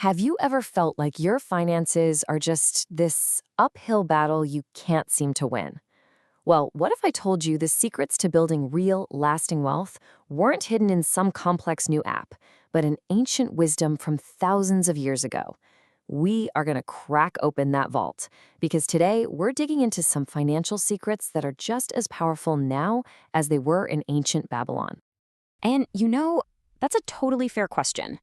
Have you ever felt like your finances are just this uphill battle you can't seem to win? Well, what if I told you the secrets to building real, lasting wealth weren't hidden in some complex new app, but in ancient wisdom from thousands of years ago? We are going to crack open that vault because today we're digging into some financial secrets that are just as powerful now as they were in ancient Babylon. And that's a totally fair question.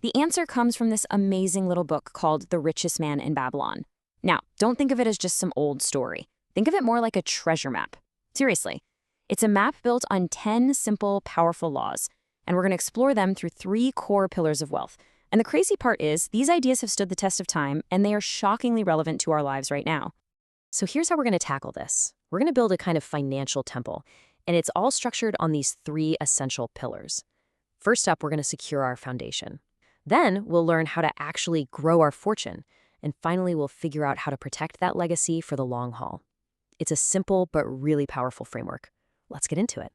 The answer comes from this amazing little book called The Richest Man in Babylon. Now, don't think of it as just some old story. Think of it more like a treasure map. Seriously. It's a map built on 10 simple, powerful laws, and we're going to explore them through 3 core pillars of wealth. And the crazy part is, these ideas have stood the test of time, and they are shockingly relevant to our lives right now. So here's how we're going to tackle this. We're going to build a kind of financial temple, and it's all structured on these 3 essential pillars. First up, we're going to secure our foundation. Then we'll learn how to actually grow our fortune. And finally, we'll figure out how to protect that legacy for the long haul. It's a simple but really powerful framework. Let's get into it.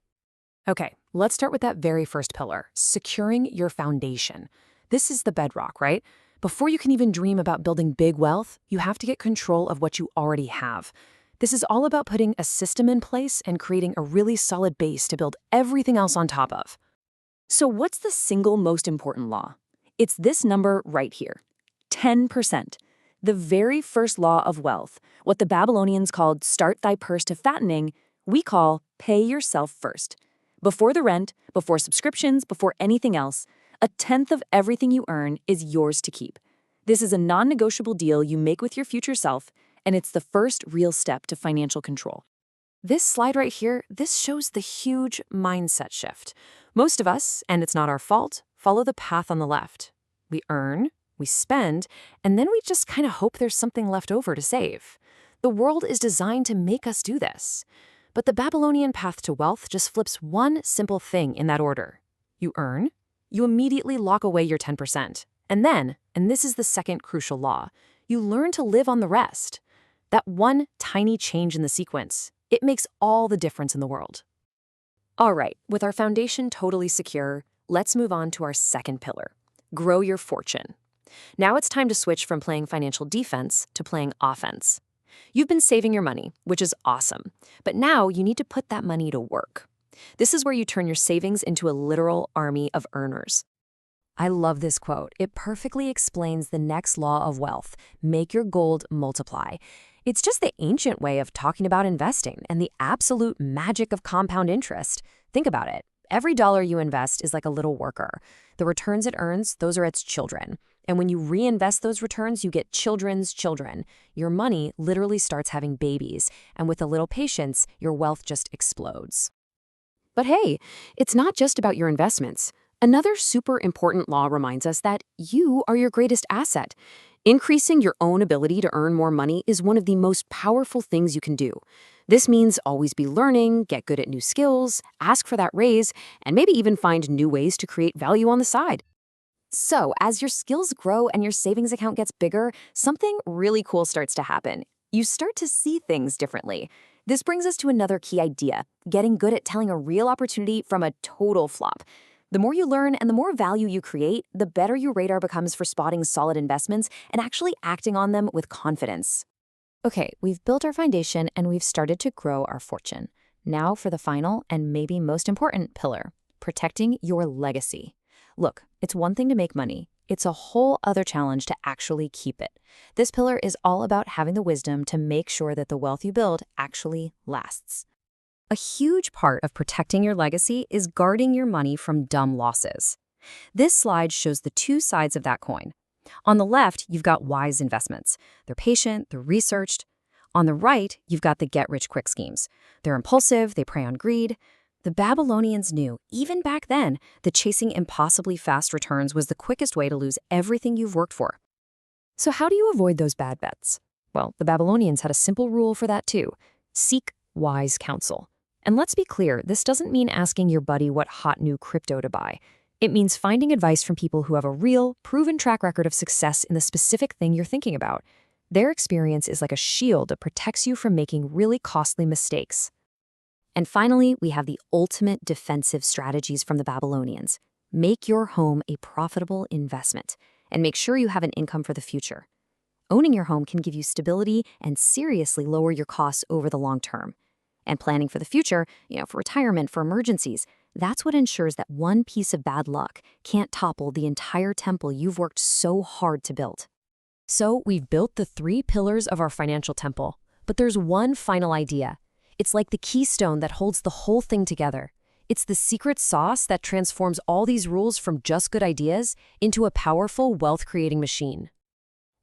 Okay, let's start with that very first pillar, securing your foundation. This is the bedrock, right? Before you can even dream about building big wealth, you have to get control of what you already have. This is all about putting a system in place and creating a really solid base to build everything else on top of. So what's the single most important law? It's this number right here, 10%. The very first law of wealth, what the Babylonians called start thy purse to fattening, we call pay yourself first. Before the rent, before subscriptions, before anything else, 1/10 of everything you earn is yours to keep. This is a non-negotiable deal you make with your future self, and it's the first real step to financial control. This slide right here, this shows the huge mindset shift. Most of us, and it's not our fault, follow the path on the left. We earn, we spend, and then we just kind of hope there's something left over to save. The world is designed to make us do this. But the Babylonian path to wealth just flips one simple thing in that order. You earn, you immediately lock away your 10%. And then, and this is the second crucial law, you learn to live on the rest. That one tiny change in the sequence, it makes all the difference in the world. All right, with our foundation totally secure, let's move on to our second pillar, grow your fortune. Now it's time to switch from playing financial defense to playing offense. You've been saving your money, which is awesome, but now you need to put that money to work. This is where you turn your savings into a literal army of earners. I love this quote. It perfectly explains the next law of wealth, make your gold multiply. It's just the ancient way of talking about investing and the absolute magic of compound interest. Think about it. Every dollar you invest is like a little worker. The returns it earns, those are its children. And when you reinvest those returns, you get children's children. Your money literally starts having babies. And with a little patience, your wealth just explodes. But hey, it's not just about your investments. Another super important law reminds us that you are your greatest asset. Increasing your own ability to earn more money is one of the most powerful things you can do. This means always be learning, get good at new skills, ask for that raise, and maybe even find new ways to create value on the side. So, as your skills grow and your savings account gets bigger, something really cool starts to happen. You start to see things differently. This brings us to another key idea, getting good at telling a real opportunity from a total flop. The more you learn and the more value you create, the better your radar becomes for spotting solid investments and actually acting on them with confidence. Okay, we've built our foundation and we've started to grow our fortune. Now for the final and maybe most important pillar, protecting your legacy. Look, it's one thing to make money. It's a whole other challenge to actually keep it. This pillar is all about having the wisdom to make sure that the wealth you build actually lasts. A huge part of protecting your legacy is guarding your money from dumb losses. This slide shows the 2 sides of that coin. On the left, you've got wise investments. They're patient, they're researched. On the right, you've got the get-rich-quick schemes. They're impulsive, they prey on greed. The Babylonians knew, even back then, that chasing impossibly fast returns was the quickest way to lose everything you've worked for. So how do you avoid those bad bets? Well, the Babylonians had a simple rule for that too. Seek wise counsel. And let's be clear, this doesn't mean asking your buddy what hot new crypto to buy. It means finding advice from people who have a real, proven track record of success in the specific thing you're thinking about. Their experience is like a shield that protects you from making really costly mistakes. And finally, we have the ultimate defensive strategies from the Babylonians. Make your home a profitable investment. and make sure you have an income for the future. Owning your home can give you stability and seriously lower your costs over the long term. And planning for the future, for retirement, for emergencies, that's what ensures that one piece of bad luck can't topple the entire temple you've worked so hard to build. So we've built the 3 pillars of our financial temple, but there's one final idea. It's like the keystone that holds the whole thing together. It's the secret sauce that transforms all these rules from just good ideas into a powerful wealth-creating machine.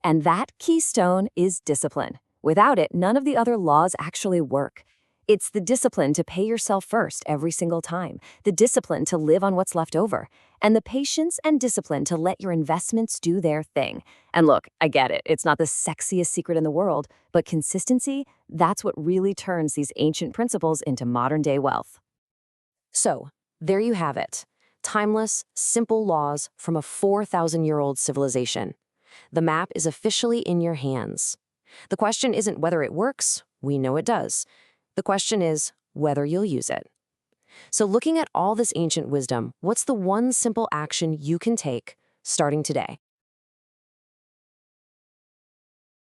And that keystone is discipline. Without it, none of the other laws actually work. It's the discipline to pay yourself first every single time, the discipline to live on what's left over, and the patience and discipline to let your investments do their thing. And look, I get it. It's not the sexiest secret in the world, but consistency, that's what really turns these ancient principles into modern-day wealth. So, there you have it. Timeless, simple laws from a 4,000-year-old civilization. The map is officially in your hands. The question isn't whether it works. We know it does. The question is whether you'll use it. So looking at all this ancient wisdom, what's the one simple action you can take starting today?